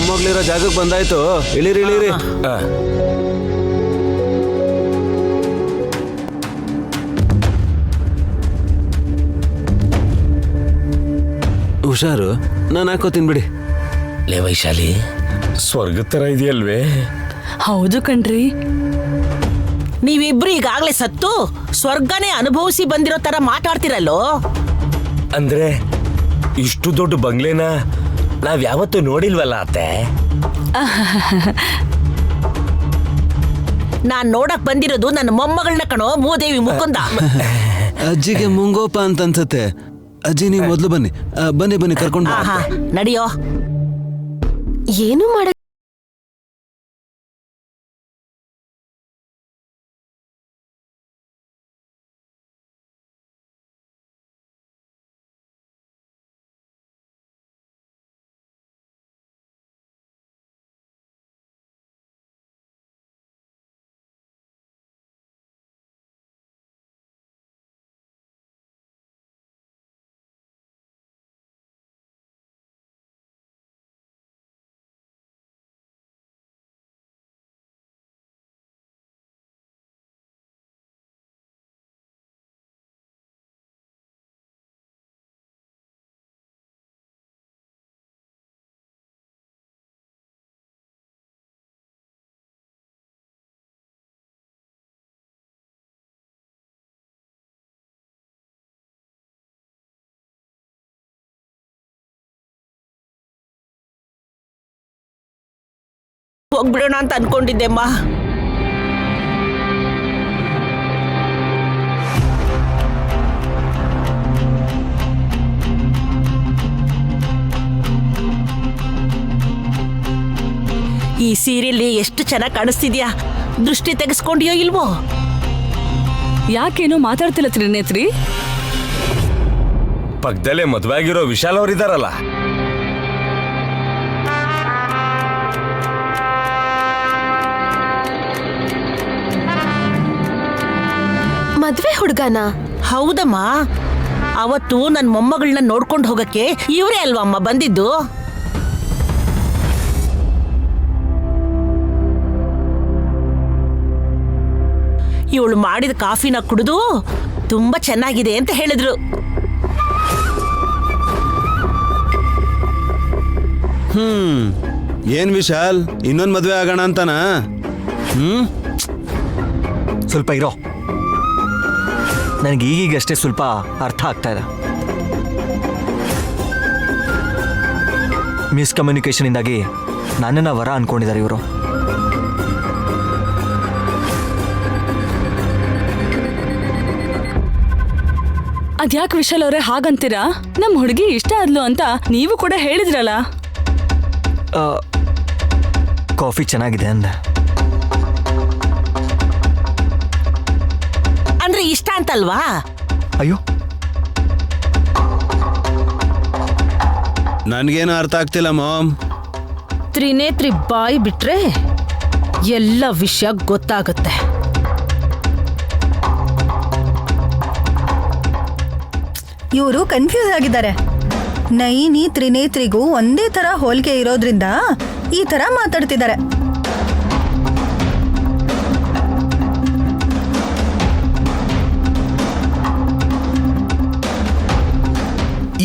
ಮೊಮ್ಮಗಳಿರೋ ಜಾಗಕ್ಕೆ ಬಂದಾಯ್ತು. ಇಳಿರಿ ಇಳಿರಿ. ಹುಷಾರು, ನಾನು ಹಾಕೋತೀನಿ ಬಿಡಿ. ಲೇ ವೈಶಾಲಿ, ಸ್ವರ್ಗದ ತರ ಇದೆಯಲ್ವೇ? ಹೌದು ಕಣ್ರಿ. ನೀವಿಬ್ರು ಈಗಾಗ್ಲೇ ಸತ್ತು ಸ್ವರ್ಗನೇ ಅನುಭವಿಸಿ ಬಂದಿರೋ ತರ ಮಾತಾಡ್ತಿರಲ್ಲೋ. ಅಂದ್ರೆ ಇಷ್ಟು ದೊಡ್ಡ ಬಂಗ್ಲೆನ ನಾವ್ ಯಾವತ್ತೂ ನೋಡಿಲ್ವಲ್ಲ ಅತ್ತೆ. ನಾನ್ ನೋಡಕ್ ಬಂದಿರೋದು ನನ್ನ ಮೊಮ್ಮಗಳನ್ನ ಕಣೋ, ಮೂದೇವಿ ಮುಕುಂದ. ಅಜ್ಜಿಗೆ ಮುಂಗೋಪ ಅಂತ ಅನ್ಸತ್ತೆ. ಅಜ್ಜಿ ನೀವು ಮೊದ್ಲು ಬನ್ನಿ. ಬನ್ನಿ ಬನ್ನಿ, ಕರ್ಕೊಂಡು ನಡಿಯೋ. ಏನು ಮಾಡ ಹೋಗ್ಬಿಡೋಣ ಅಂತ ಅನ್ಕೊಂಡಿದ್ದೆಮ್ಮ. ಈ ಸೀರೆಯಲ್ಲಿ ಎಷ್ಟು ಚೆನ್ನಾಗಿ ಕಾಣಿಸ್ತಿದ್ಯಾ. ದೃಷ್ಟಿ ತೆಗೆಸ್ಕೊಂಡಿಯೋ ಇಲ್ವೋ? ಯಾಕೇನೋ ಮಾತಾಡ್ತಿಲ್ಲ ತ್ರಿನೇತ್ರಿ? ಪಕ್ಕದಲ್ಲೇ ಮದ್ವೆ ಆಗಿರೋ ವಿಶಾಲ್ ಅವರಿದಾರಲ್ಲ. ಮದ್ವೆ ಹುಡ್ಗನ? ಹೌದಮ್ಮ. ಅವತ್ತು ನನ್ನ ಮೊಮ್ಮಗಳನ್ನ ನೋಡ್ಕೊಂಡು ಹೋಗಕ್ಕೆ ಇವರೇ ಅಲ್ವಮ್ಮ ಬಂದಿದ್ದು. ಇವಳು ಮಾಡಿದ ಕಾಫಿನ ಕುಡಿದು ತುಂಬಾ ಚೆನ್ನಾಗಿದೆ ಅಂತ ಹೇಳಿದ್ರು. ಏನ್ ವಿಶಾಲ್, ಇನ್ನೊಂದು ಮದ್ವೆ ಆಗೋಣ ಅಂತನಾ? ಸ್ವಲ್ಪ ಇರೋ, ನನಗೆ ಈಗೀಗಷ್ಟೇ ಸ್ವಲ್ಪ ಅರ್ಥ ಆಗ್ತಾ ಇದೆ. ಮಿಸ್ಕಮ್ಯುನಿಕೇಶನಿಂದಾಗಿ ನನ್ನನ್ನು ವರ ಅನ್ಕೊಂಡಿದ್ದಾರೆ ಇವರು. ಅದ್ಯಾಕೆ ವಿಶಾಲ್ ಅವರೇ ಹಾಗಂತೀರಾ? ನಮ್ಮ ಹುಡುಗಿ ಇಷ್ಟ ಆದ್ಲು ಅಂತ ನೀವು ಕೂಡ ಹೇಳಿದ್ರಲ್ಲ. ಕಾಫಿ ಚೆನ್ನಾಗಿದೆ ಅಂದೆ. ಅಂದ್ರೆ ಇಷ್ಟ ಅಂತಲ್ವಾ? ಅಯ್ಯೋ, ನನ್ಗೇನು ಅರ್ಥ ಆಗ್ತಿಲ್ಲ ಮಾಮ್. ತ್ರಿನೇತ್ರಿ ಬಾಯಿ ಬಿಟ್ರೆ ಎಲ್ಲ ವಿಷಯ ಗೊತ್ತಾಗುತ್ತೆ. ಇವರು ಕನ್ಫ್ಯೂಸ್ ಆಗಿದ್ದಾರೆ. ನೈನಿ ತ್ರಿನೇತ್ರಿಗೂ ಒಂದೇ ತರ ಹೋಲಿಕೆ ಇರೋದ್ರಿಂದ ಈ ತರ ಮಾತಾಡ್ತಿದ್ದಾರೆ.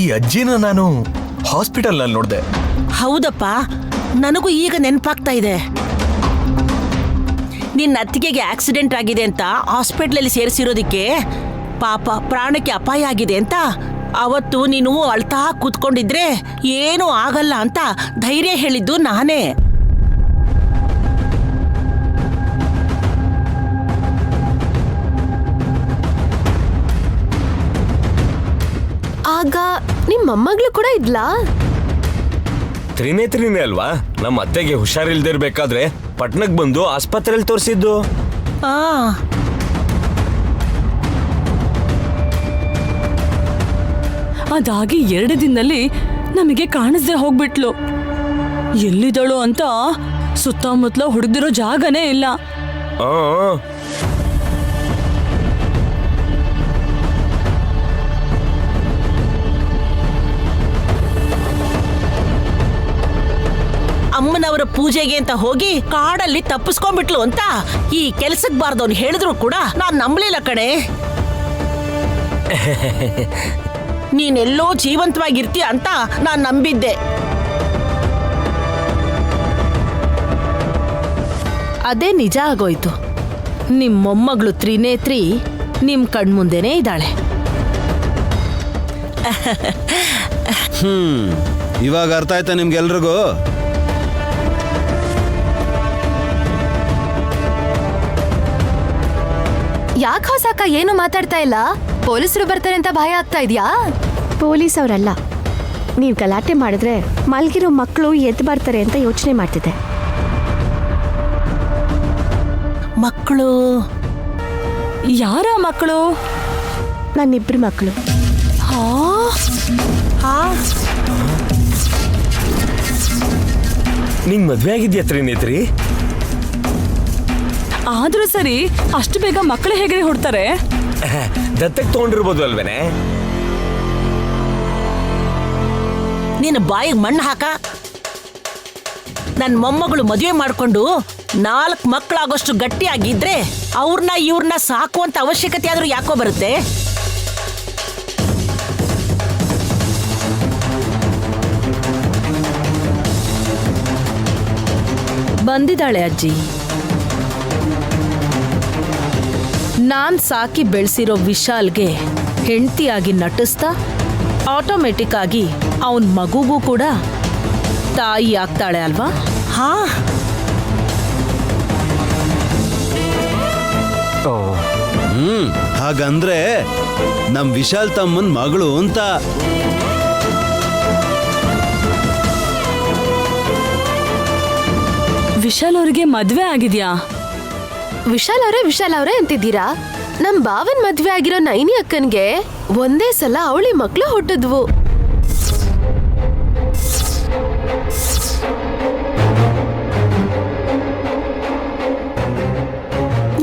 ಈ ಅಜ್ಜಿನ ನಾನು ಹಾಸ್ಪಿಟಲ್ ನಲ್ಲಿ ನೋಡ್ದೆ. ಹೌದಪ್ಪ, ನನಗೂ ಈಗ ನೆನಪಾಗ್ತಾ ಇದೆ. ನಿನ್ನ ಅತ್ತಿಗೆಗೆ ಆಕ್ಸಿಡೆಂಟ್ ಆಗಿದೆ ಅಂತ ಹಾಸ್ಪಿಟ್ಲಲ್ಲಿ ಸೇರಿಸಿರೋದಿಕ್ಕೆ ಪಾಪ ಪ್ರಾಣಕ್ಕೆ ಅಪಾಯ ಆಗಿದೆ ಅಂತ ಅವತ್ತು ನೀನು ಅಳ್ತಾ ಕೂತ್ಕೊಂಡಿದ್ರೆ ಏನೂ ಆಗಲ್ಲ ಅಂತ ಧೈರ್ಯ ಹೇಳಿದ್ದು ನಾನೇ. ಆಗ ನಿಮ್ಮ ಮೊಮ್ಮಗಳು ಕೂಡ ಇದ್ಲಾ? ತ್ರಿನೇತ್ರಿನೇ ಅಲ್ವಾ ನಮ್ಮ ಅತ್ತೆಗೆ ಹುಷಾರಿಲ್ದಿರ್ಬೇಕಾದ್ರೆ ಪಟ್ನಕ್ ಬಂದು ಆಸ್ಪತ್ರೆಯಲ್ಲಿ ತೋರಿಸಿದ್ದು. ಅದಾಗಿ 2 ದಿನದಲ್ಲಿ ನಮಗೆ ಕಾಣಿಸ್ದೆ ಹೋಗ್ಬಿಟ್ಲು. ಎಲ್ಲಿದಳು ಅಂತ ಸುತ್ತಮುತ್ತಲ ಹುಡುಗಿರೋ ಜಾಗನೇ ಇಲ್ಲ. ಅಮ್ಮನ ಪೂಜೆಗೆ ಅಂತ ಹೋಗಿ ಕಾಡಲ್ಲಿ ತಪ್ಪಿಸ್ಕೊಂಡ್ಬಿಟ್ಲು ಅಂತ ಈ ಕೆಲ್ಸಕ್ ಬಾರ್ದವ್ನು ಹೇಳಿದ್ರು ಕೂಡ ನಾನ್ ನಂಬಲಿಲ್ಲ ಕಣೆ. ನೀನೆಲ್ಲೋ ಜೀವಂತವಾಗಿರ್ತೀಯ ಅಂತ ನಾನ್ ನಂಬಿದ್ದೆ. ಅದೇ ನಿಜ ಆಗೋಯ್ತು. ನಿಮ್ ಮೊಮ್ಮಗಳು ತ್ರಿನೇತ್ರಿ ನಿಮ್ ಕಣ್ಮುಂದೆನೇ ಇದ್ದಾಳೆ. ಇವಾಗ ಅರ್ಥ ಆಯ್ತಾ ನಿಮ್ಗೆಲ್ರಿಗೂ? ಯಾಕೆ ಹೊಸಕ್ಕ ಏನು ಮಾತಾಡ್ತಾ ಇಲ್ಲ? ಪೊಲೀಸರು ಬರ್ತಾರೆ ಅಂತ ಭಯ ಆಗ್ತಾ ಇದೆಯಾ? ಪೊಲೀಸ್ ಅವರಲ್ಲ, ನೀವು ಗಲಾಟೆ ಮಾಡಿದ್ರೆ ಮಲ್ಗಿರೋ ಮಕ್ಕಳು ಎದ್ದು ಬರ್ತಾರೆ ಅಂತ ಯೋಚನೆ ಮಾಡ್ತಿದ್ದೆ. ಮಕ್ಕಳು ಯಾರ ಮಕ್ಕಳು? ನನ್ನಿಬ್ರು ಮಕ್ಕಳು. ನಿಂಗ್ ಮದ್ವೆ ಆಗಿದ್ಯಾ ತ್ರಿನೇತ್ರಿ? ಆದ್ರೂ ಸರಿ, ಅಷ್ಟು ಬೇಗ ಮಕ್ಕಳು ಹೇಗೆ ಹುಡ್ತಾರೆ? ದತ್ತಕ್ ತಗೊಂಡಿರ್ಬೋದು ಅಲ್ವೇನೆ? ನಿನ್ನ ಬಾಯಿಗೆ ಮಣ್ಣು ಹಾಕ. ನನ್ನ ಮೊಮ್ಮಗಳು ಮದುವೆ ಮಾಡ್ಕೊಂಡು 4 ಮಕ್ಕಳಾಗೋಷ್ಟು ಗಟ್ಟಿಯಾಗಿದ್ರೆ ಅವ್ರನ್ನ ಇವ್ರನ್ನ ಸಾಕುವಂತ ಅವಶ್ಯಕತೆ ಆದ್ರೂ ಯಾಕೋ ಬರುತ್ತೆ? ಬಂದಿದ್ದಾಳೆ ಅಜ್ಜಿ. ನಾನ್ ಸಾಕಿ ಬೆಳೆಸಿರೋ ವಿಶಾಲ್ಗೆ ಹೆಂಡತಿಯಾಗಿ ನಟಿಸ್ತಾ ಆಟೋಮೆಟಿಕ್ ಆಗಿ ಅವನ್ ಮಗುಗೂ ಕೂಡ ತಾಯಿ ಆಗ್ತಾಳೆ ಅಲ್ವಾ? ಹಾ, ಓ, ಹಾಗಂದ್ರೆ ನಮ್ ವಿಶಾಲ್ ತಮ್ಮನ್ ಮಗಳು ಅಂತ. ವಿಶಾಲ್ ಅವ್ರಿಗೆ ಮದ್ವೆ ಆಗಿದ್ಯಾ? ವಿಶಾಲ್ ಅವರೇ ಅಂತಿದ್ದೀರಾ? ನಮ್ ಬಾವನ್ ಮದ್ವೆ ಆಗಿರೋ ನೈನಿ ಅಕ್ಕನ್ಗೆ ಒಂದೇ ಸಲ ಅವಳಿ ಮಕ್ಳು ಹುಟ್ಟಿದ್ವು.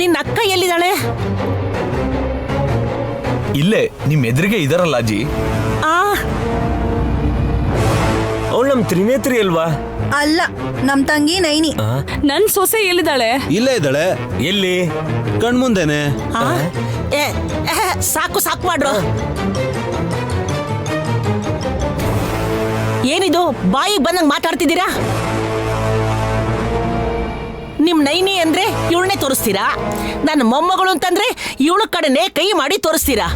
ನಿನ್ನ ಅಕ್ಕ ಎಲ್ಲಿದ್ದಾಳೆ? ಇಲ್ಲೇ ನಿಮ್ ಎದುರಿಗೆ ಇದಾರಲ್ಲ ಅಜ್ಜಿ. ಅವಳು ನಮ್ ತ್ರಿನೇತ್ರಿ ಅಲ್ವಾ? ಅಲ್ಲ, ನಮ್ ತಂಗಿ ನೈನಿ. ನನ್ ಸೊಸೆ ಎಲ್ಲಿದ್ದಾಳೆ? ಇಲ್ಲೇ ಇದ್ದಾಳೆ. ಎಲ್ಲಿ? ಕಣ್ಮುಂದೆನೆ. ಸಾಕು ಸಾಕು ಮಾಡ್ರು. ಏನಿದು ಬಾಯಿಗೆ ಬಂದಂಗ್ ಮಾತಾಡ್ತಿದ್ದೀರಾ? ನಿಮ್ ನೈನಿ ಅಂದ್ರೆ ಇವಳನ್ನೇ ತೋರಿಸ್ತೀರಾ? ನನ್ನ ಮೊಮ್ಮಗಳು ಅಂತಂದ್ರೆ ಇವಳ ಕಡೆನೆ ಕೈ ಮಾಡಿ ತೋರಿಸ್ತೀರಾ?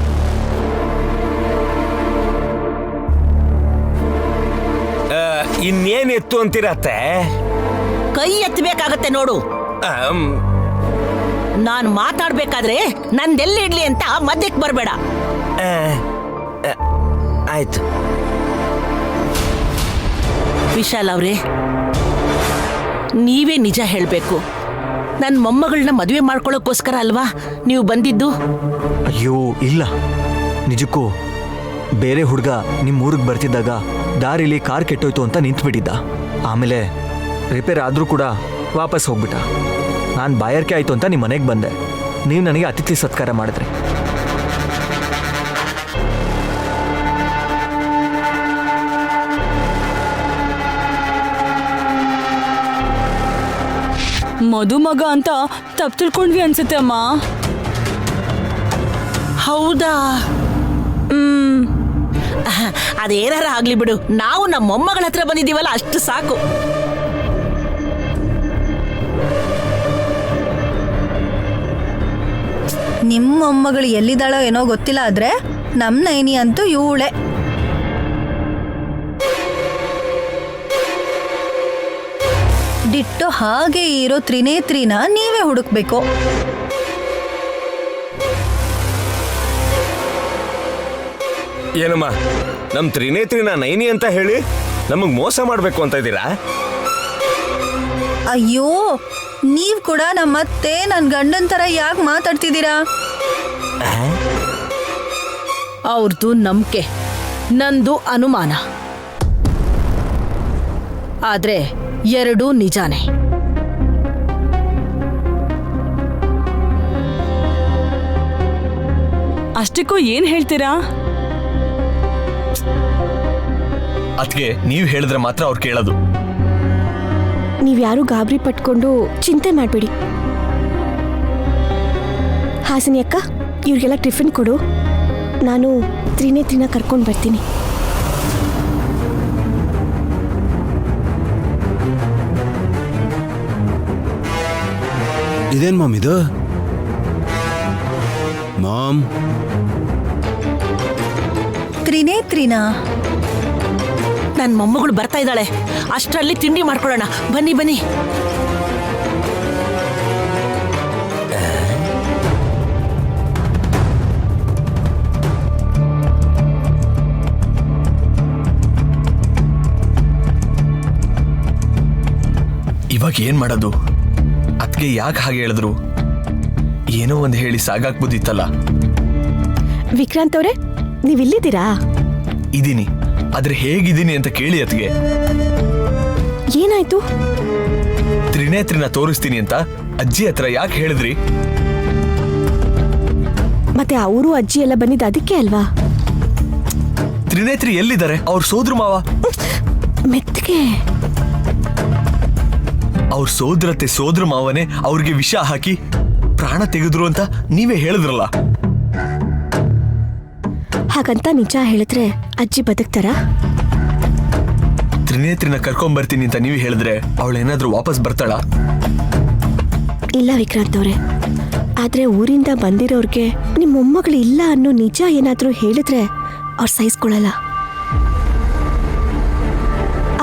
ಇನ್ನೇನ್ ಎತ್ತು ಅಂತೀರತ್ತೆ? ಕೈ ಎತ್ತಬೇಕಾಗತ್ತೆ ನೋಡು. ನಾನು ಮಾತಾಡ್ಬೇಕಾದ್ರೆ ನಂದೆಲ್ಲಿ ಇಡ್ಲಿ ಅಂತ ಮಧ್ಯಕ್ಕೆ ಬರಬೇಡ. ಆಯ್ತು. ವಿಶಾಲ್ ಅವ್ರೆ, ನೀವೇ ನಿಜ ಹೇಳ್ಬೇಕು. ನನ್ನ ಮೊಮ್ಮಗಳನ್ನ ಮದುವೆ ಮಾಡ್ಕೊಳ್ಳೋಕ್ಕೋಸ್ಕರ ಅಲ್ವಾ ನೀವು ಬಂದಿದ್ದು? ಅಯ್ಯೋ ಇಲ್ಲ, ನಿಜಕ್ಕೂ ಬೇರೆ ಹುಡುಗ ನಿಮ್ಮ ಊರಿಗೆ ಬರ್ತಿದ್ದಾಗ ದಾರಿಲಿ ಕಾರ್ ಕೆಟ್ಟೋಯ್ತು ಅಂತ ನಿಂತ್ಬಿಟ್ಟಿದ್ದ. ಆಮೇಲೆ ರಿಪೇರ್ ಆದರೂ ಕೂಡ ವಾಪಸ್ ಹೋಗ್ಬಿಟ್ಟ. ನಾನು ಬಾಯಾರಿಕೆ ಆಯಿತು ಅಂತ ನಿಮ್ಮ ಮನೆಗೆ ಬಂದೆ. ನೀವು ನನಗೆ ಅತಿಥಿ ಸತ್ಕಾರ ಮಾಡಿದ್ರಿ. ಮದುಮಗ ಅಂತ ತಪ್ಪು ತಿಳ್ಕೊಂಡ್ವಿ ಅನ್ಸುತ್ತೆ ಅಮ್ಮ. ಹೌದಾ? ಅದೇನಾರ ಆಗ್ಲಿ ಬಿಡು, ನಾವು ನಮ್ಮ ಮೊಮ್ಮಗಳ ಹತ್ರ ಬಂದಿದ್ದೀವಲ್ಲ ಅಷ್ಟು ಸಾಕು. ನಿಮ್ಮ ಮೊಮ್ಮಗಳು ಎಲ್ಲಿದ್ದಾಳೋ ಏನೋ ಗೊತ್ತಿಲ್ಲ, ಆದ್ರೆ ನಮ್ ನೈನಿ ಅಂತೂ ಇವಳೆ. ಡಿಟ್ಟೋ ಹಾಗೆ ಇರೋ ತ್ರಿನೇತ್ರಿನ ನೀವೇ ಹುಡುಕ್ಬೇಕು. ಏನಮ್ಮ, ನಮ್ ತ್ರಿನೇತ್ರಿನ ನೈನಿ ಅಂತ ಹೇಳಿ ನಮಗ್ ಮೋಸ ಮಾಡ್ಬೇಕು ಅಂತ ಇದ್ದೀರಾ? ಅಯ್ಯೋ, ನೀವ್ ಕೂಡ ನಮ್ಮತ್ತೆ ನನ್ ಗಂಡನ್ ತರ ಯಾಕೆ ಮಾತಾಡ್ತಿದ್ದೀರಾ? ಅವ್ರದ್ದು ನಂಬಿಕೆ, ನಂದು ಅನುಮಾನ. ಆದ್ರೆ ಎರಡೂ ನಿಜಾನೇ. ಅಷ್ಟಕ್ಕೂ ಏನ್ ಹೇಳ್ತೀರಾ? ಅದಕ್ಕೆ ನೀವ್ ಹೇಳಿದ್ರೆ ಮಾತ್ರ ಅವ್ರು ಕೇಳೋದು. ನೀವ್ಯಾರೂ ಗಾಬರಿ ಪಟ್ಕೊಂಡು ಚಿಂತೆ ಮಾಡಬೇಡಿ. ಹಾಸಿನಿ ಅಕ್ಕ, ಇವ್ರಿಗೆಲ್ಲ ಟಿಫಿನ್ ಕೊಡು. ನಾನು ತ್ರಿನೇತ್ರಿನ ಕರ್ಕೊಂಡು ಬರ್ತೀನಿ. ಇದೇನ್ ಮಾಮ್ ಇದು? ಮಾಮ್, ತ್ರಿನೇತ್ರಿನಾ? ನನ್ನ ಮೊಮ್ಮಗಳು ಬರ್ತಾ ಇದ್ದಾಳೆ, ಅಷ್ಟರಲ್ಲಿ ತಿಂಡಿ ಮಾಡ್ಕೊಳ್ಳೋಣ. ಬನ್ನಿ ಬನ್ನಿ. ಇವಾಗ ಏನ್ ಮಾಡೋದು? ಅದ್ಗೆ ಯಾಕೆ ಹಾಗೆ ಹೇಳಿದ್ರು? ಏನೋ ಒಂದು ಹೇಳಿ ಸಾಗಾಕ್ಬೋದಿತ್ತಲ್ಲ. ವಿಕ್ರಾಂತ್ ಅವರೇ, ನೀವಿಲ್ಲಿದ್ದೀರಾ? ಇದೀನಿ, ಆದ್ರೆ ಹೇಗಿದ್ದೀನಿ ಅಂತ ಕೇಳಿ ಅತ್ಗೆ. ಏನಾಯ್ತು? ತ್ರಿನೇತ್ರಿನ ತೋರಿಸ್ತೀನಿ ಅಂತ ಅಜ್ಜಿ ಹತ್ರ ಯಾಕೆ ಹೇಳಿದ್ರಿ? ಮತ್ತೆ ಅವರು ಅಜ್ಜಿ ಎಲ್ಲ ಬಂದಿದ್ದು ಅದಕ್ಕೆ ಅಲ್ವಾ? ತ್ರಿನೇತ್ರಿ ಎಲ್ಲಿದ್ದಾರೆ? ಅವ್ರ ಸೋದ್ರ ಮಾವ. ಮೆತ್ತಗೆ ಅವ್ರ ಸೋದರತೆ ಸೋದ್ರ ಮಾವನೇ ಅವ್ರಿಗೆ ವಿಷ ಹಾಕಿ ಪ್ರಾಣ ತೆಗೆದ್ರು ಅಂತ ನೀವೇ ಹೇಳಿದ್ರಲ್ಲ. ಹಾಗಂತ ನಿಜ ಹೇಳಿದ್ರೆ ಅಜ್ಜಿ ಬದುಕ್ತಾರಾ? ತ್ರಿನೇತ್ರಿನ ಕರ್ಕೊಂಡ್ ಬರ್ತೀನಿ ಅಂತ ನೀವೇ ಹೇಳಿದ್ರೆ ಅವಳೇನಾದ್ರೂ ವಾಪಸ್ ಬರ್ತಾಳ? ಇಲ್ಲ ವಿಕ್ರಾಂತ್ ಅವರೇ, ಆದ್ರೆ ಊರಿಂದ ಬಂದಿರೋರ್ಗೆ ನಿಮ್ಮ ಮೊಮ್ಮಗಳು ಇಲ್ಲ ಅನ್ನೋ ನಿಜ ಏನಾದ್ರೂ ಹೇಳಿದ್ರೆ ಅವ್ರು ಸಹಿಸ್ಕೊಳ್ಳಲ್ಲ.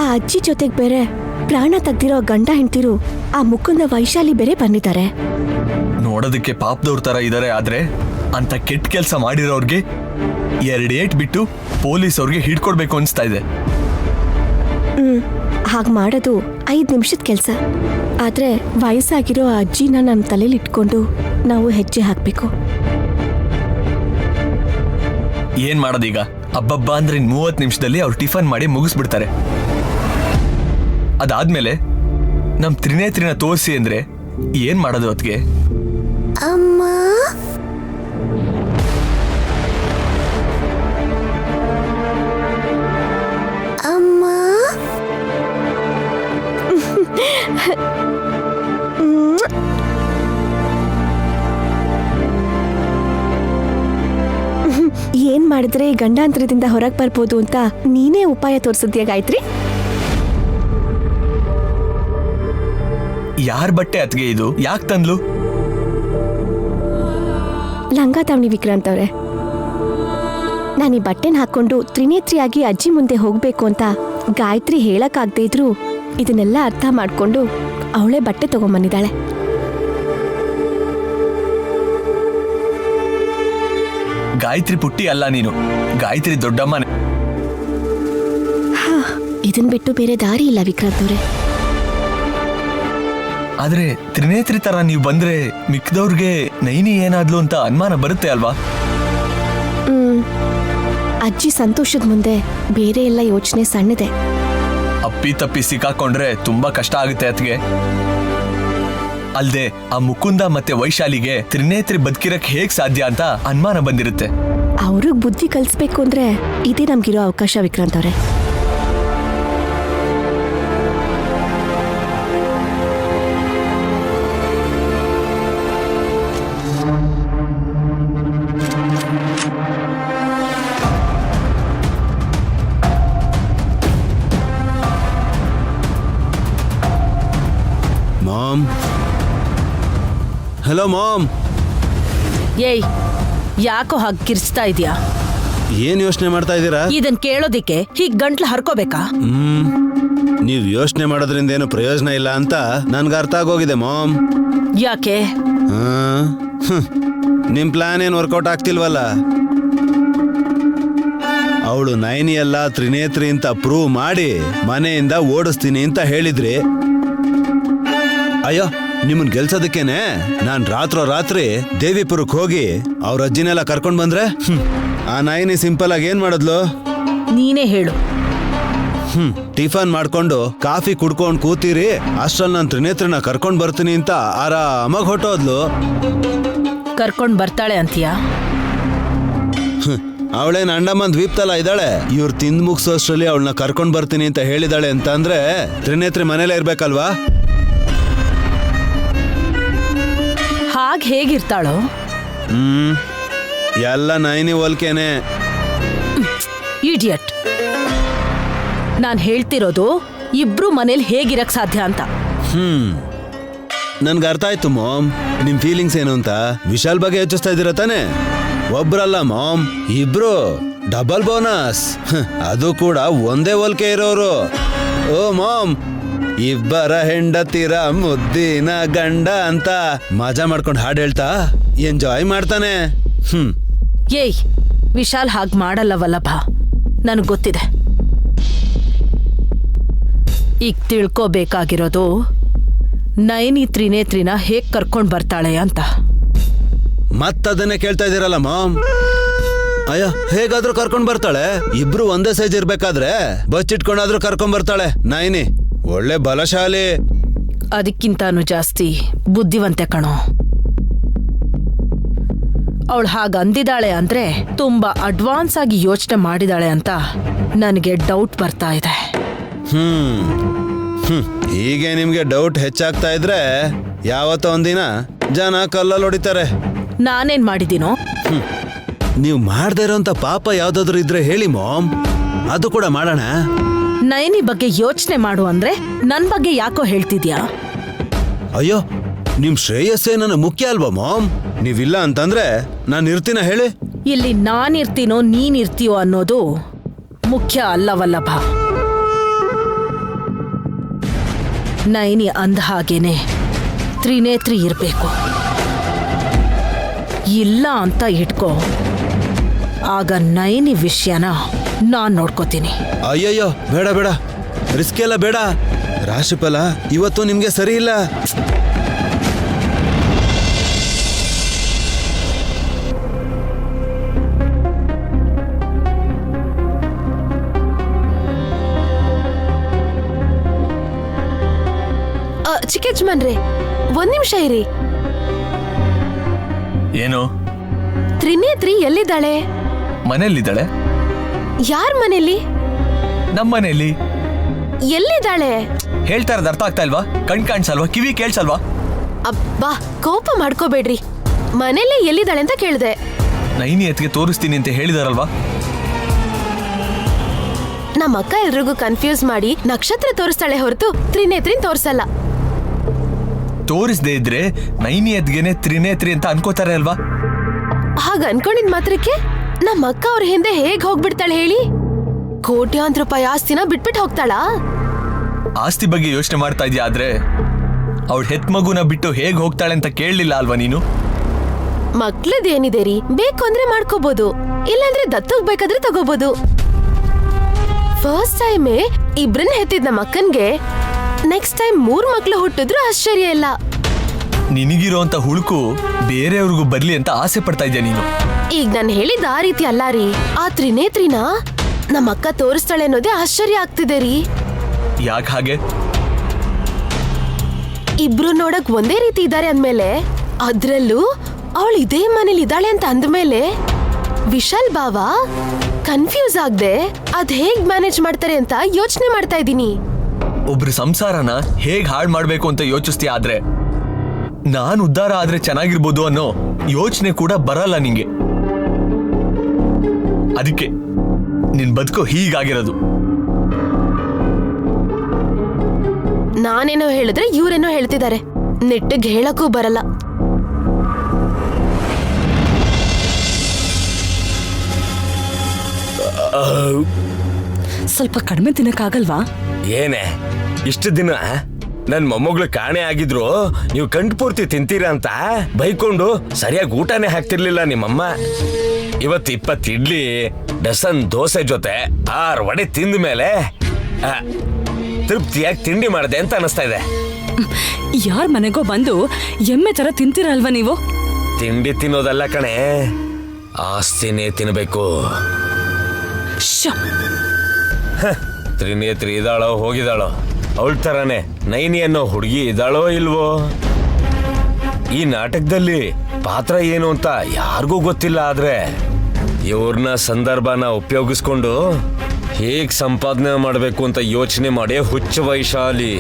ಆ ಅಜ್ಜಿ ಜೊತೆಗೆ ಬೇರೆ ಪ್ರಾಣ ತೆಗ್ದಿರೋ ಗಂಡ ಹೆಂಡ್ತಿರು ಆ ಮುಕುಂದ ವೈಶಾಲಿ ಬೇರೆ ಬಂದಿದ್ದಾರೆ. ನೋಡೋದಕ್ಕೆ ಪಾಪದವ್ರ ತರ ಇದಾರೆ, ಆದ್ರೆ ಅಂತ ಕೆಟ್ಟ ಕೆಲಸ ಮಾಡಿರೋರ್ಗೆ 2 ಏಟ್ ಬಿಟ್ಟು ಪೊಲೀಸ್ ಅವ್ರಿಗೆ ಹಿಡ್ಕೊಡ್ಬೇಕು ಅನ್ಸ್ತಾ ಇದೆ. ಹಾಗೆ ಮಾಡೋದು 5 ನಿಮಿಷದ ಕೆಲಸ. ಆದ್ರೆ ವಯಸ್ಸಾಗಿರೋ ಆ ಅಜ್ಜಿನ ನಮ್ಮ ತಲೆಯಲ್ಲಿ ಇಟ್ಕೊಂಡು ನಾವು ಹೆಜ್ಜೆ ಹಾಕ್ಬೇಕು. ಏನ್ ಮಾಡೋದೀಗ? ಅಬ್ಬಬ್ಬ ಅಂದ್ರೆ 30 ನಿಮಿಷದಲ್ಲಿ ಅವ್ರು ಟಿಫನ್ ಮಾಡಿ ಮುಗಿಸ್ಬಿಡ್ತಾರೆ. ಅದಾದ್ಮೇಲೆ ನಮ್ ತ್ರಿನೇತ್ರಿನ ತೋರಿಸಿ ಅಂದ್ರೆ ಏನ್ ಮಾಡೋದು ಹೊತ್ತಿಗೆ? ಅಮ್ಮ, ಅಮ್ಮ, ಏನ್ ಮಾಡಿದ್ರೆ ಗಂಡಾಂತರದಿಂದ ಹೊರಗೆ ಬರ್ಬೋದು ಅಂತ ನೀನೇ ಉಪಾಯ ತೋರಿಸಿದ್ಯಾ ಗಾಯತ್ರಿ? ಯಾರ್ ಬಟ್ಟೆ ಅತ್ಗೆ ಇದು? ಯಾಕೆ ತಂದ್ಲು? ಲಂಗ ತಾವಣಿ ವಿಕ್ರಾಂತ್ ಅವ್ರೆ, ನಾನು ಈ ಬಟ್ಟೆನ ಹಾಕೊಂಡು ತ್ರಿನೇತ್ರಿಯಾಗಿ ಅಜ್ಜಿ ಮುಂದೆ ಹೋಗ್ಬೇಕು ಅಂತ ಗಾಯತ್ರಿ ಹೇಳಕ್ಕಾಗದೇ ಇದ್ರು ಇದನ್ನೆಲ್ಲ ಅರ್ಥ ಮಾಡ್ಕೊಂಡು ಅವಳೇ ಬಟ್ಟೆ ತಗೊಂಬಂದಿದ್ದಾಳೆ. ಗಾಯತ್ರಿ ಪುಟ್ಟಿ ಅಲ್ಲ ನೀನು, ಗಾಯತ್ರಿ ದೊಡ್ಡಮ್ಮನೆ. ಇದನ್ ಬಿಟ್ಟು ಬೇರೆ ದಾರಿ ಇಲ್ಲ ವಿಕ್ರಾಂತ್ ಅವ್ರೆ. ಆದ್ರೆ ತ್ರಿನೇತ್ರಿ ತರ ನೀವು ಬಂದ್ರೆ ಮಿಕ್ಕದವ್ರಿಗೆ ನೈನಿ ಏನಾದ್ಲು ಅಂತ ಅನುಮಾನ ಬರುತ್ತೆ ಅಲ್ವಾ? ಅಜ್ಜಿ ಸಂತೋಷದ ಮುಂದೆ ಬೇರೆ ಎಲ್ಲ ಯೋಚನೆ ಸಣ್ಣದೆ. ಅಪ್ಪಿ ತಪ್ಪಿ ಸಿಕ್ಕಾಕೊಂಡ್ರೆ ತುಂಬಾ ಕಷ್ಟ ಆಗುತ್ತೆ ಅತ್ಗೆ. ಅಲ್ದೆ ಆ ಮುಕುಂದ ಮತ್ತೆ ವೈಶಾಲಿಗೆ ತ್ರಿನೇತ್ರಿ ಬದುಕಿರಕ್ ಹೇಗ್ ಸಾಧ್ಯ ಅಂತ ಅನುಮಾನ ಬಂದಿರುತ್ತೆ. ಅವ್ರಿಗೆ ಬುದ್ಧಿ ಕಲಿಸ್ಬೇಕು ಅಂದ್ರೆ ಇದೇ ನಮ್ಗಿರೋ ಅವಕಾಶ ವಿಕ್ರಾಂತ್ ಅವ್ರೆ. Ma'am, hello ma'am. ಏಯ್, ಯಾಕೋ ಹಾಗೆ ಕಿರ್ಚ್ತಾ ಇದೀಯಾ? ಏನ್ ಯೋಚನೆ ಮಾಡ್ತಾ ಇದ್ದೀರಾ? ಇದನ್ ಕೇಳೋದಿಕ್ಕೆ ಹೀಗ್ ಗಂಟ್ಲು ಹರ್ಕೋಬೇಕಾ? ನೀವ್ ಯೋಚನೆ ಮಾಡೋದ್ರಿಂದ ಏನು ಪ್ರಯೋಜನ ಇಲ್ಲ ಅಂತ ನನ್ಗೆ ಅರ್ಥ ಆಗೋಗಿದೆ ಮಾಮ್. ಯಾಕೆ? ನಿಮ್ ಪ್ಲಾನ್ ಏನ್ ವರ್ಕೌಟ್ ಆಗ್ತಿಲ್ವಲ್ಲ. ಅವಳು ನೈನಿ ಅಲ್ಲ ತ್ರಿನೇತ್ರಿ ಅಂತ ಪ್ರೂವ್ ಮಾಡಿ ಮನೆಯಿಂದ ಓಡಿಸ್ತೀನಿ ಅಂತ ಹೇಳಿದ್ರಿ. ಅಯ್ಯೋ, ನಿಮ್ಮನ್ ಗೆಲ್ಸೋದಕ್ಕೇನೆ ನಾನ್ ರಾತ್ರಿ ದೇವಿಪುರಕ್ಕೆ ಹೋಗಿ ಅವ್ರ ಅಜ್ಜಿನೆಲ್ಲ ಕರ್ಕೊಂಡ್ ಬಂದ್ರೆ ಆ ನೈನಿ ಸಿಂಪಲ್ ಆಗಿ ಏನ್ ಮಾಡಿದ್ಲು? ನೀನೇ ಹೇಳು. ಟಿಫನ್ ಮಾಡ್ಕೊಂಡು ಕಾಫಿ ಕುಡ್ಕೊಂಡ್ ಕೂತೀರಿ, ಅಷ್ಟ್ರಲ್ಲಿ ನಾನು ತ್ರಿನೇತ್ರಿನ ಕರ್ಕೊಂಡ್ ಬರ್ತೀನಿ ಅಂತ ಆರಾಮಾಗಿ ಹೊಟ್ಟೋದ್ಲು. ಕರ್ಕೊಂಡ್ ಬರ್ತಾಳೆ ಅಂತೀಯಾ? ಅವಳೇನ್ ಅಂಡಮಾನ್ ದ್ವೀಪ್ತಲ್ಲ ಇದ್ದಾಳೆ. ಇವ್ರು ತಿಂದ್ ಮುಗಿಸೋಷ್ಟ್ರಲ್ಲಿ ಅವಳನ್ನ ಕರ್ಕೊಂಡ್ ಬರ್ತೀನಿ ಅಂತ ಹೇಳಿದಾಳೆ ಅಂತ ಅಂದ್ರೆ ತ್ರಿನೇತ್ರಿ ಮನೇಲೇ ಇರ್ಬೇಕಲ್ವಾ? ಹಾಗೆ ಹೇಗಿರ್ತಾಳೋ? ಎಲ್ಲ ನೈನಿ ಹೋಲ್ಕೆನೆ. ಇಡಿಯಟ್. ನಾನ್ ಹೇಳ್ತಿರೋದು ಇಬ್ರು ಮನೇಲಿ ಹೇಗಿರಕ್ ಸಾಧ್ಯ ಅಂತ. ನನ್ಗೆ ಅರ್ಥ ಆಯ್ತು ಮಾಮ್, ನಿಮ್ ಫೀಲಿಂಗ್ಸ್ ಏನು ಅಂತ. ವಿಶಾಲ್ ಬಗ್ಗೆ ಯೋಚಿಸ್ತಾ ಇದ್ದೀರ ತಾನೆ? ಒಬ್ರಲ್ಲ ಮಾಮ್, ಇಬ್ರು, ಡಬಲ್ ಬೋನಸ್. ಅದು ಕೂಡ ಒಂದೇ ಹೋಲ್ಕೆ ಇರೋರು. ಓ ಮಾಮ್, ಇಬ್ಬರ ಹೆಂಡತಿರ ಮುದ್ದಿನ ಗಂಡ ಅಂತ ಮಜಾ ಮಾಡ್ಕೊಂಡು ಹಾಡು ಹೇಳ್ತಾ ಎಂಜಾಯ್ ಮಾಡ್ತಾನೆ. ಏಯ್, ವಿಶಾಲ್ ಹಾಗ್ ಮಾಡಲ್ಲ ವಲ್ಲಭ, ನನಗ್ ಗೊತ್ತಿದೆ. ಈಗ ತಿಳ್ಕೋಬೇಕಾಗಿರೋದು ನೈನಿ ತ್ರಿನೇತ್ರಿನ ಹೇಗ್ ಕರ್ಕೊಂಡ್ ಬರ್ತಾಳೆ ಅಂತ. ಮತ್ತದನ್ನೇ ಕೇಳ್ತಾ ಇದೀರಲ್ಲ ಮಾಮ್. ಅಯ್ಯ, ಹೇಗಾದ್ರೂ ಕರ್ಕೊಂಡ್ ಬರ್ತಾಳೆ. ಇಬ್ರು ಒಂದೇ ಸೈಜ್ ಇರ್ಬೇಕಾದ್ರೆ ಬಚ್ಚಿಟ್ಕೊಂಡಾದ್ರೂ ಕರ್ಕೊಂಡ್ ಬರ್ತಾಳೆ ನೈನಿ. ಒಳ್ಳೆ ಬಲಶಾಲಿ. ಅದಕ್ಕಿಂತಾನು ಜಾಸ್ತಿ ಬುದ್ಧಿವಂತೆ ಕಣೋ. ಅವಳು ಹಾಗ ಅಂದಿದ್ದಾಳೆ ಅಂದ್ರೆ ತುಂಬಾ ಅಡ್ವಾನ್ಸ್ ಆಗಿ ಯೋಚನೆ ಮಾಡಿದಾಳೆ ಅಂತ ನನಗೆ ಡೌಟ್ ಬರ್ತಾ ಇದೆ. ಹೀಗೆ ನಿಮ್ಗೆ ಡೌಟ್ ಹೆಚ್ಚಾಗ್ತಾ ಇದ್ರೆ ಯಾವತ್ತೋ ಒಂದಿನ ಜನ ಕಲ್ಲಲ್ಲಿ ಹೊಡಿತಾರೆ. ನಾನೇನ್ ಮಾಡಿದೀನೋ? ನೀವು ಮಾಡದೇ ಇರೋಂಥ ಪಾಪ ಯಾವ್ದಾದ್ರು ಇದ್ರೆ ಹೇಳಿ ಮಾಮ್, ಅದು ಕೂಡ ಮಾಡೋಣ. ನೈನಿ ಬಗ್ಗೆ ಯೋಚನೆ ಮಾಡು ಅಂದ್ರೆ ನನ್ ಬಗ್ಗೆ ಯಾಕೋ ಹೇಳ್ತಿದ್ಯಾ? ಅಯ್ಯೋ, ನಿಮ್ ಶ್ರೇಯಸ್ಸೇ ನನ್ನ ಮುಖ್ಯ ಅಲ್ವಾ ಮಾಮ್? ನೀವಿಲ್ಲ ಅಂತಂದ್ರೆ ನಾನು ಇರ್ತೀನ ಹೇಳಿ? ಇಲ್ಲಿ ನಾನಿರ್ತೀನೋ ನೀನಿರ್ತೀಯೋ ಅನ್ನೋದು ಮುಖ್ಯ ಅಲ್ಲವಲ್ಲಭ. ನೈನಿ ಅಂದ ಹಾಗೇನೆ ತ್ರಿನೇತ್ರಿ ಇರ್ಬೇಕು. ಇಲ್ಲ ಅಂತ ಇಟ್ಕೋ, ಆಗ ನೈನಿ ವಿಷಯನ ನಾನ್ ನೋಡ್ಕೋತೀನಿ. ಅಯ್ಯಯ್ಯೋ, ಬೇಡ ಬೇಡ, ರಿಸ್ಕ್ ಎಲ್ಲ ಬೇಡ. ರಾಶಿಫಲ ಇವತ್ತು ನಿಮ್ಗೆ ಸರಿ ಇಲ್ಲ. ಚಿಕ್ಕ ಯಜಮಾನ್ರೆ, ಒಂದ್ ನಿಮಿಷ ಇರಿ. ಏನು? ತ್ರಿನೇತ್ರಿ ಎಲ್ಲಿದ್ದಾಳೆ? ಮನೆಯಲ್ಲಿದ್ದಾಳೆ. ಯಾರ ಮನೇಲಿ? ನಮ್ಮ ಮನೆಯಲ್ಲಿ. ಎಲ್ಲಿದ್ದಾಳೆ? ಹೇಳ್ತಾ ಇರೋದು ಅರ್ಥ ಆಗ್ತಾ ಇಲ್ವಾ? ಕಣ್ ಕಾಣಿಸಲ್ವಾ? ಕಿವಿ ಕೇಳಿಸಲ್ವಾ? ಅಬ್ಬಾ, ಕೋಪ ಮಾಡ್ಕೋಬೇಡ್ರಿ. ಮನೇಲಿ ಎಲ್ಲಿದ್ದಾಳೆ ಅಂತ ಕೇಳಿದೆ. ನೈನಿ ಎತ್ಗೆ ತೋರಿಸ್ತೀನಿ ಅಂತ ಹೇಳಿದಾರಲ್ವಾ? ನಮ್ಮ ಅಕ್ಕ ಎಲ್ರಿಗೂ ಕನ್ಫ್ಯೂಸ್ ಮಾಡಿ ನಕ್ಷತ್ರ ತೋರಿಸ್ತಾಳೆ ಹೊರತು ತ್ರಿನೇತ್ರಿನ್ ತೋರ್ಸಲ್ಲ. ತೋರಿಸದೇ ಇದ್ರೆ ನೈನಿ ಎದ್ಗೆನೆ ತ್ರಿನೇತ್ರಿ ಅಂತ ಅನ್ಕೋತಾರೆ ಅಲ್ವಾ? ಹಾಗ ಅನ್ಕೊಂಡಿದ್ ಮಾತ್ರಕ್ಕೆ ನಮ್ಮ ಅಕ್ಕ ಅವ್ರ ಹಿಂದೆ ಹೇಗ್ ಹೋಗ್ಬಿಡ್ತಾಳೆ ಹೇಳಿ? ಕೋಟ್ಯಾಂತರ ರೂಪಾಯಿ ಆಸ್ತಿನ ಬಿಟ್ಬಿಟ್ಟು ಹೋಗ್ತಾಳಾ? ಆಸ್ತಿ ಬಗ್ಗೆ ಯೋಚನೆ ಮಾಡ್ತಾ ಇದೀಯ, ಆದ್ರೆ ಅವಳ ಹೆತ್ ಮಗುನ ಬಿಟ್ಟು ಹೇಗ್ ಹೋಗ್ತಾಳೆ ಅಂತ ಕೇಳಲಿಲ್ಲ ಅಲ್ವಾ ನೀನು? ಮಕ್ಳದೇನಿದೆ ರೀ, ಬೇಕು ಅಂದ್ರೆ ಮಾಡ್ಕೋಬಹುದು, ಇಲ್ಲಾಂದ್ರೆ ದತ್ತೋಗ್ಬೇಕಾದ್ರೆ ತಗೋಬಹುದು. ಫಸ್ಟ್ ಟೈಮೇ ಇಬ್ರನ್ನ ಹೆತ್ತಿದ್ ನಮ್ಮ ಅಕ್ಕನ್ಗೆ ನೆಕ್ಸ್ಟ್ ಟೈಮ್ 3 ಮಕ್ಳು ಹುಟ್ಟಿದ್ರು ಆಶ್ಚರ್ಯ ಇಲ್ಲ. ನಿನಗಿರೋಂತ ಹುಳುಕು ಬೇರೆಯವ್ರಿಗೂ ಬರ್ಲಿ ಅಂತ ಆಸೆ ಪಡ್ತಾ ಇದ್ಯಾ ನೀನು? ಈಗ ನಾನು ಹೇಳಿದ ಆ ರೀತಿ ಅಲ್ಲ ರೀ. ಆ ತ್ರಿನೇತ್ರಿನ ನಮ್ಮ ಅಕ್ಕ ತೋರಿಸ್ತಾಳೆ ಅನ್ನೋದೇ ಆಶ್ಚರ್ಯ ಆಗ್ತಿದೆ ರೀ. ಯಾಕೆ ಹಾಗೆ? ಇಬ್ರು ನೋಡಕ್ ಒಂದೇ ರೀತಿ ಇದ್ದಾರೆ ಅಂದ್ಮೇಲೆ, ಅದ್ರಲ್ಲೂ ಅವಳು ಇದೇ ಮನೇಲಿ ಇದ್ದಾಳೆ ಅಂತ ಅಂದ್ಮೇಲೆ ವಿಶಾಲ್ ಬಾವ ಕನ್ಫ್ಯೂಸ್ ಆಗದೆ ಅದ್ ಹೇಗ್ ಮ್ಯಾನೇಜ್ ಮಾಡ್ತಾರೆ ಅಂತ ಯೋಚನೆ ಮಾಡ್ತಾ ಇದ್ದೀನಿ. ಒಬ್ರು ಸಂಸಾರನ ಹೇಗ್ ಹಾಳು ಮಾಡ್ಬೇಕು ಅಂತ ಯೋಚಿಸ್ತೀಯ, ಆದ್ರೆ ನಾನು ಉದ್ಧಾರ ಆದ್ರೆ ಚೆನ್ನಾಗಿರ್ಬೋದು ಅನ್ನೋ ಯೋಚನೆ ಕೂಡ ಬರಲ್ಲ ನಿಂಗೆ. ಅದಕ್ಕೆ ನಿನ್ ಬದುಕು ಹೀಗಾಗಿರೋದು. ನಾನೇನೋ ಹೇಳಿದ್ರೆ ಇವ್ರೇನೋ ಹೇಳ್ತಿದ್ದಾರೆ. ನೆಟ್ಟಿಗೆ ಹೇಳಕ್ಕೂ ಬರಲ್ಲ. ಸ್ವಲ್ಪ ಕಡಿಮೆ ತಿನ್ನಕ್ಕಾಗಲ್ವಾ? ಏನೇ ಇಷ್ಟು ದಿನ ನನ್ ಮೊಮ್ಮಗಳು ಕಾಣೆ ಆಗಿದ್ರು ನೀವು ಕಂಠ ಪೂರ್ತಿ ತಿಂತೀರಾ ಅಂತ ಬೈಕೊಂಡು ಸರಿಯಾಗಿ ಊಟನೇ ಹಾಕ್ತಿರ್ಲಿಲ್ಲ ನಿಮ್ಮಮ್ಮ. ಇವತ್ತು 20 ಇಡ್ಲಿ, ಡಸನ್ ದೋಸೆ ಜೊತೆ 6 ವಡೆ ತಿಂದ ಮೇಲೆ ತೃಪ್ತಿಯಾಗಿ ತಿಂಡಿ ಮಾಡಿದೆ ಅಂತ ಅನಿಸ್ತಾ ಇದೆ. ಯಾರ ಮನೆಗೋ ಬಂದು ಎಮ್ಮೆ ತರ ತಿಂತೀರಲ್ವಾ ನೀವು? ತಿಂಡಿ ತಿನ್ನೋದಲ್ಲ ಕಣೆ, ಆಸ್ತಿನೇ ತಿನ್ಬೇಕು. ತ್ರಿನೇತ್ರಿ ಇದ್ದಾಳೋ ಹೋಗಿದ್ದಾಳೋ, ಅವಳ ತರಾನೇ ನೈನಿ ಅನ್ನೋ ಹುಡುಗಿ ಇದ್ದಾಳೋ ಇಲ್ವೋ? ಈ ನಾಟಕದಲ್ಲಿ ಪಾತ್ರ ಏನು ಅಂತ ಯಾರಿಗೂ ಗೊತ್ತಿಲ್ಲ. ಆದ್ರೆ ಇವ್ರನ್ನ ಸಂದರ್ಭನ ಉಪಯೋಗಿಸ್ಕೊಂಡು ಹೇಗ್ ಸಂಪಾದನೆ ಮಾಡಬೇಕು ಅಂತ ಯೋಚನೆ ಮಾಡಿ ಹುಚ್ಚ ವೈಶಾಲಿ